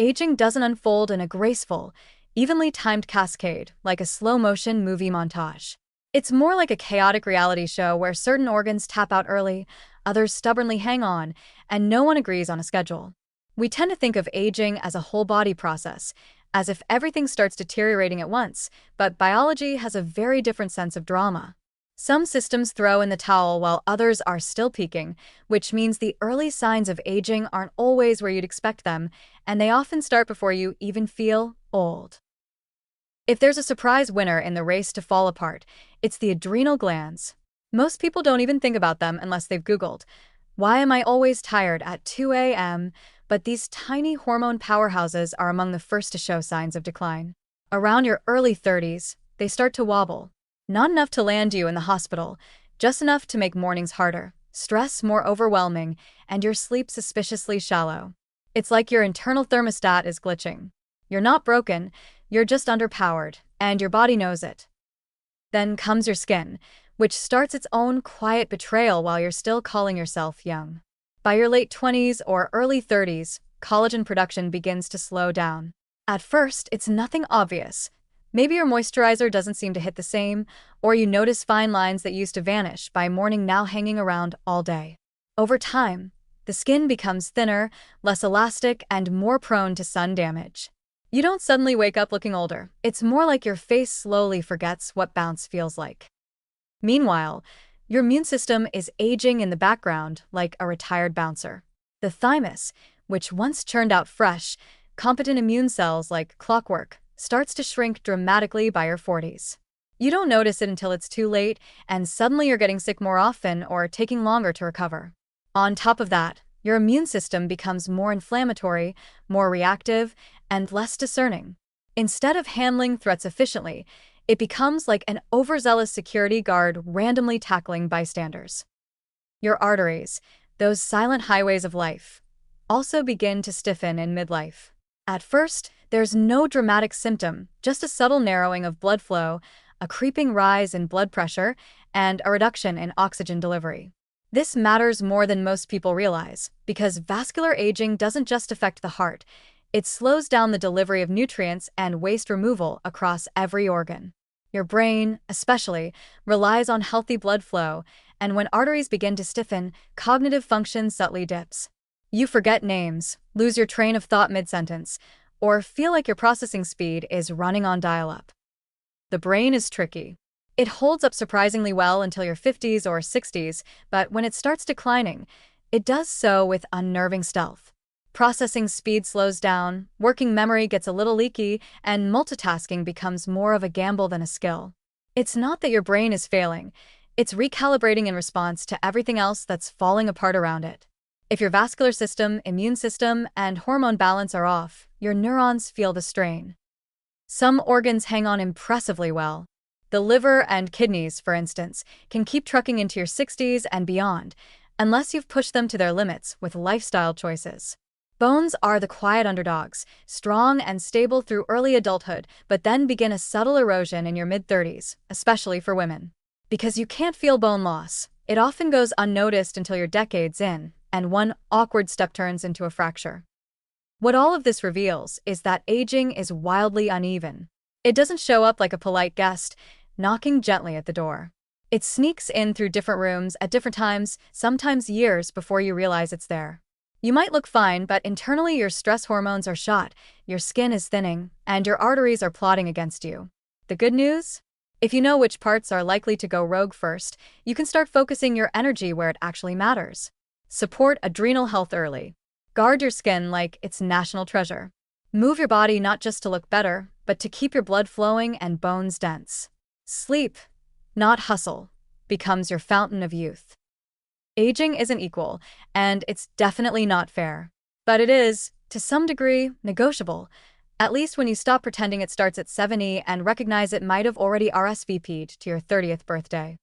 Aging doesn't unfold in a graceful, evenly timed cascade like a slow-motion movie montage. It's more like a chaotic reality show where certain organs tap out early, others stubbornly hang on, and no one agrees on a schedule. We tend to think of aging as a whole-body process, as if everything starts deteriorating at once, but biology has a very different sense of drama. Some systems throw in the towel while others are still peaking, which means the early signs of aging aren't always where you'd expect them, and they often start before you even feel old. If there's a surprise winner in the race to fall apart, it's the adrenal glands. Most people don't even think about them unless they've Googled, "Why am I always tired at 2 a.m.?" But these tiny hormone powerhouses are among the first to show signs of decline. Around your early 30s, they start to wobble. Not enough to land you in the hospital, just enough to make mornings harder, stress more overwhelming, and your sleep suspiciously shallow. It's like your internal thermostat is glitching. You're not broken, you're just underpowered, and your body knows it. Then comes your skin, which starts its own quiet betrayal while you're still calling yourself young. By your late 20s or early 30s, collagen production begins to slow down. At first, it's nothing obvious. Maybe your moisturizer doesn't seem to hit the same, or you notice fine lines that used to vanish by morning now hanging around all day. Over time, the skin becomes thinner, less elastic, and more prone to sun damage. You don't suddenly wake up looking older. It's more like your face slowly forgets what bounce feels like. Meanwhile, your immune system is aging in the background like a retired bouncer. The thymus, which once churned out fresh, competent immune cells like clockwork, starts to shrink dramatically by your 40s. You don't notice it until it's too late, and suddenly you're getting sick more often or taking longer to recover. On top of that, your immune system becomes more inflammatory, more reactive, and less discerning. Instead of handling threats efficiently, it becomes like an overzealous security guard randomly tackling bystanders. Your arteries, those silent highways of life, also begin to stiffen in midlife. At first, there's no dramatic symptom, just a subtle narrowing of blood flow, a creeping rise in blood pressure, and a reduction in oxygen delivery. This matters more than most people realize, because vascular aging doesn't just affect the heart, it slows down the delivery of nutrients and waste removal across every organ. Your brain, especially, relies on healthy blood flow, and when arteries begin to stiffen, cognitive function subtly dips. You forget names, lose your train of thought mid-sentence, or feel like your processing speed is running on dial-up. The brain is tricky. It holds up surprisingly well until your 50s or 60s, but when it starts declining, it does so with unnerving stealth. Processing speed slows down, working memory gets a little leaky, and multitasking becomes more of a gamble than a skill. It's not that your brain is failing, it's recalibrating in response to everything else that's falling apart around it. If your vascular system, immune system, and hormone balance are off, your neurons feel the strain. Some organs hang on impressively well. The liver and kidneys, for instance, can keep trucking into your 60s and beyond, unless you've pushed them to their limits with lifestyle choices. Bones are the quiet underdogs, strong and stable through early adulthood, but then begin a subtle erosion in your mid-30s, especially for women. Because you can't feel bone loss, it often goes unnoticed until you're decades in, and one awkward step turns into a fracture. What all of this reveals is that aging is wildly uneven. It doesn't show up like a polite guest, knocking gently at the door. It sneaks in through different rooms at different times, sometimes years before you realize it's there. You might look fine, but internally your stress hormones are shot, your skin is thinning, and your arteries are plotting against you. The good news? If you know which parts are likely to go rogue first, you can start focusing your energy where it actually matters. Support adrenal health early. Guard your skin like it's national treasure. Move your body not just to look better, but to keep your blood flowing and bones dense. Sleep, not hustle, becomes your fountain of youth. Aging isn't equal, and it's definitely not fair. But it is, to some degree, negotiable, at least when you stop pretending it starts at 70 and recognize it might have already RSVP'd to your 30th birthday.